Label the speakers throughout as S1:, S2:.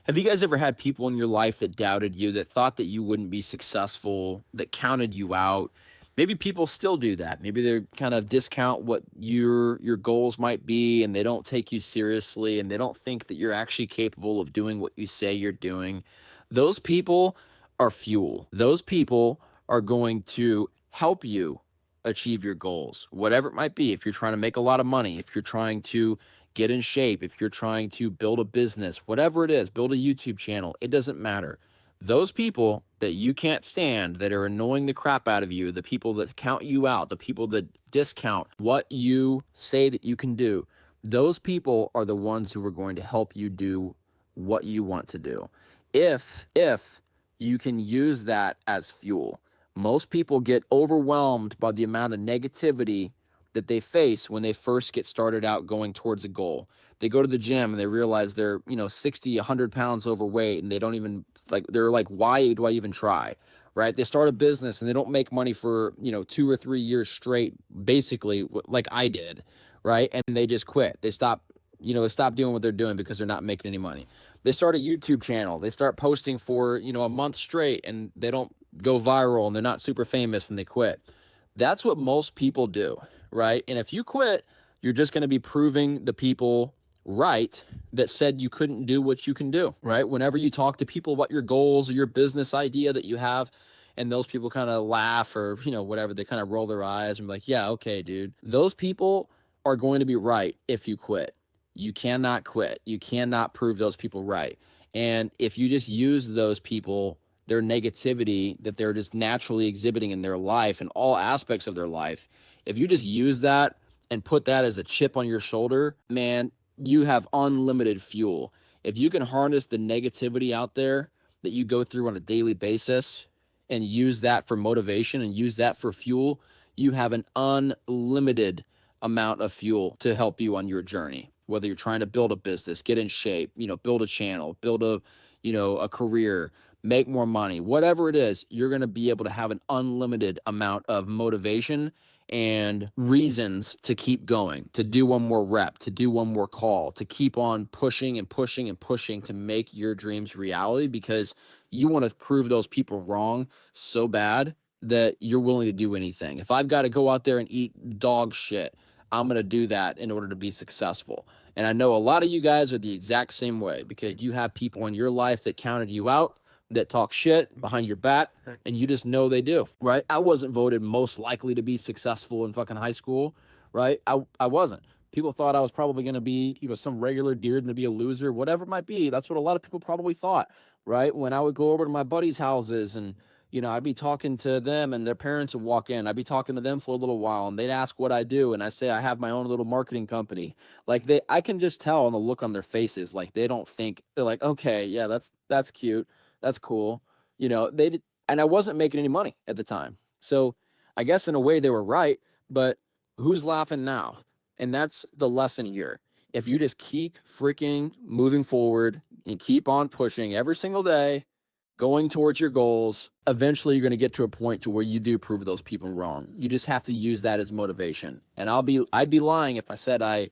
S1: Have you guys ever had people in your life that doubted you, that thought that you wouldn't be successful, that counted you out? Maybe people still do that. Maybe they kind of discount what your goals might be, and they don't take you seriously, and they don't think that you're actually capable of doing what you say you're doing. Those people are fuel. Those people are going to help you achieve your goals, whatever it might be. If you're trying to make a lot of money, if you're trying to get in shape, if you're trying to build a business, whatever it is, build a YouTube channel, it doesn't matter. Those people that you can't stand, that are annoying the crap out of you, the people that count you out, the people that discount what you say that you can do, those people are the ones who are going to help you do what you want to do. If you can use that as fuel. Most people get overwhelmed by the amount of negativity that they face when they first get started out going towards a goal. They go to the gym and they realize they're, 60, 100 pounds overweight, and they don't even they're like, why do I even try? Right? They start a business and they don't make money for, 2 or 3 years straight, basically like I did. Right? And they just quit. They stop doing what they're doing because they're not making any money. They start a YouTube channel. They start posting for, a month straight, and they don't go viral, and they're not super famous, and they quit. That's what most people do, right? And if you quit, you're just going to be proving the people right that said you couldn't do what you can do, right? Whenever you talk to people about your goals or your business idea that you have, and those people kind of laugh or, whatever, they kind of roll their eyes and be like, yeah, okay, dude. Those people are going to be right if you quit. You cannot quit. You cannot prove those people right. And if you just use those people, their negativity that they're just naturally exhibiting in their life and all aspects of their life, if you just use that and put that as a chip on your shoulder, man, you have unlimited fuel. If you can harness the negativity out there that you go through on a daily basis and use that for motivation and use that for fuel, you have an unlimited amount of fuel to help you on your journey. Whether you're trying to build a business, get in shape, build a channel, build a career, make more money, whatever it is, you're going to be able to have an unlimited amount of motivation and reasons to keep going, to do one more rep, to do one more call, to keep on pushing and pushing and pushing to make your dreams reality, because you want to prove those people wrong so bad that you're willing to do anything. If I've got to go out there and eat dog shit, I'm going to do that in order to be successful. And I know a lot of you guys are the exact same way, because you have people in your life that counted you out, that talk shit behind your back, and you just know they do, right? I wasn't voted most likely to be successful in fucking high school, right? I wasn't. People thought I was probably going to be, some regular dude and to be a loser, whatever it might be. That's what a lot of people probably thought, right? When I would go over to my buddies' houses and I'd be talking to them and their parents would walk in. I'd be talking to them for a little while and they'd ask what I do. And I say, I have my own little marketing company. I can just tell on the look on their faces. Like, they don't think, they're like, okay, yeah, that's cute. That's cool. And I wasn't making any money at the time. So I guess in a way they were right, but who's laughing now? And that's the lesson here. If you just keep freaking moving forward and keep on pushing every single day, going towards your goals, eventually you're going to get to a point to where you do prove those people wrong. You just have to use that as motivation. And I'd be lying if I said I,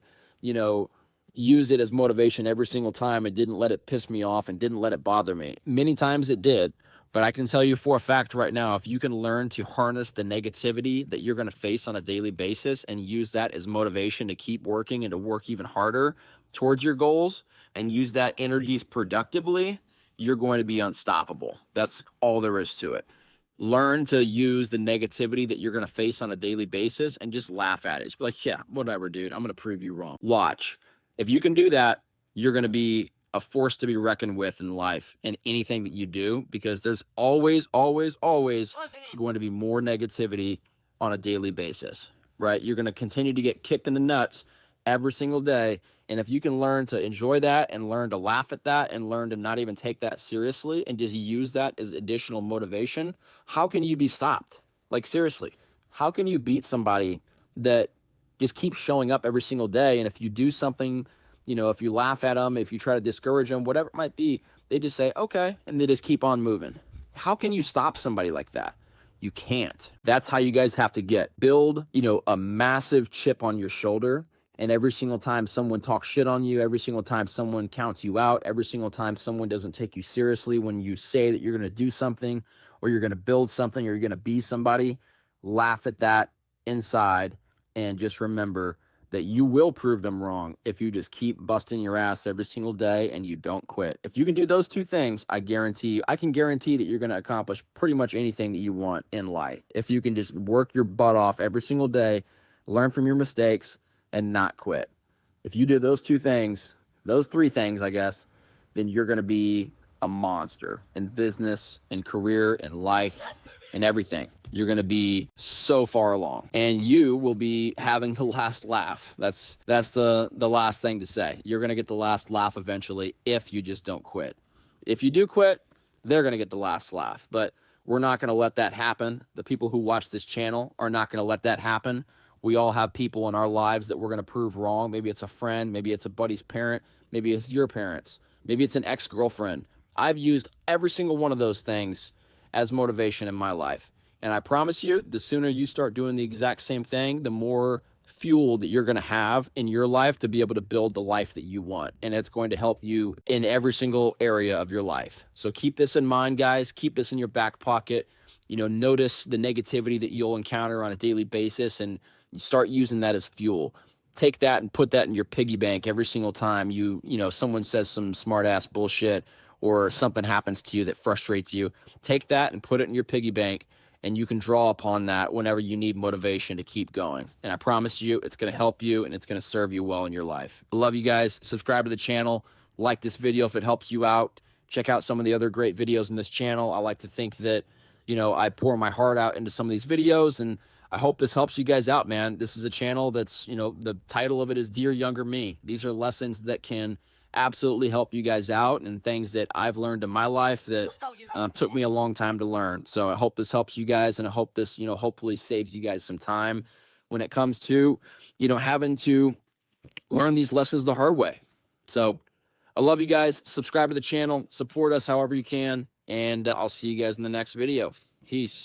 S1: used it as motivation every single time and didn't let it piss me off and didn't let it bother me. Many times it did, but I can tell you for a fact right now, if you can learn to harness the negativity that you're going to face on a daily basis and use that as motivation to keep working and to work even harder towards your goals and use that energy productively, you're going to be unstoppable. That's all there is to it. Learn to use the negativity that you're going to face on a daily basis and just laugh at it. Just be like, yeah, whatever, dude. I'm going to prove you wrong. Watch. If you can do that, you're going to be a force to be reckoned with in life and anything that you do, because there's always, always, always going to be more negativity on a daily basis, right? You're going to continue to get kicked in the nuts every single day. And if you can learn to enjoy that and learn to laugh at that and learn to not even take that seriously and just use that as additional motivation, how can you be stopped? Like, seriously, how can you beat somebody that just keeps showing up every single day? And if you do something, if you laugh at them, if you try to discourage them, whatever it might be, they just say, okay, and they just keep on moving. How can you stop somebody like that? You can't. That's how you guys have to build, a massive chip on your shoulder And every single time someone talks shit on you, every single time someone counts you out, every single time someone doesn't take you seriously when you say that you're going to do something or you're going to build something or you're going to be somebody, laugh at that inside and just remember that you will prove them wrong if you just keep busting your ass every single day and you don't quit. If you can do those two things, I can guarantee that you're going to accomplish pretty much anything that you want in life. If you can just work your butt off every single day, learn from your mistakes, and not quit. If you do those two things, those three things, I guess, then you're going to be a monster in business, in career, in life, in everything. You're going to be so far along and you will be having the last laugh. That's the last thing to say. You're going to get the last laugh eventually if you just don't quit. If you do quit, they're going to get the last laugh, but we're not going to let that happen. The people who watch this channel are not going to let that happen. We all have people in our lives that we're going to prove wrong. Maybe it's a friend, maybe it's a buddy's parent, maybe it's your parents, maybe it's an ex-girlfriend. I've used every single one of those things as motivation in my life. And I promise you, the sooner you start doing the exact same thing, the more fuel that you're going to have in your life to be able to build the life that you want. And it's going to help you in every single area of your life. So keep this in mind, guys. Keep this in your back pocket. You know, notice the negativity that you'll encounter on a daily basis and start using that as fuel. Take that and put that in your piggy bank every single time you know, someone says some smart ass bullshit or something happens to you that frustrates you. Take that and put it in your piggy bank. And you can draw upon that whenever you need motivation to keep going. And I promise you, it's going to help you and it's going to serve you well in your life. I love you guys. Subscribe to the channel. Like this video if it helps you out. Check out some of the other great videos in this channel. I like to think that, you know, I pour my heart out into some of these videos, and I hope this helps you guys out, man. This is a channel that's, you know, the title of it is Dear Younger Me. These are lessons that can absolutely help you guys out and things that I've learned in my life that took me a long time to learn. So I hope this helps you guys, and I hope this, you know, hopefully saves you guys some time when it comes to, you know, having to learn these lessons the hard way. So I love you guys. Subscribe to the channel, support us however you can, and I'll see you guys in the next video. Peace.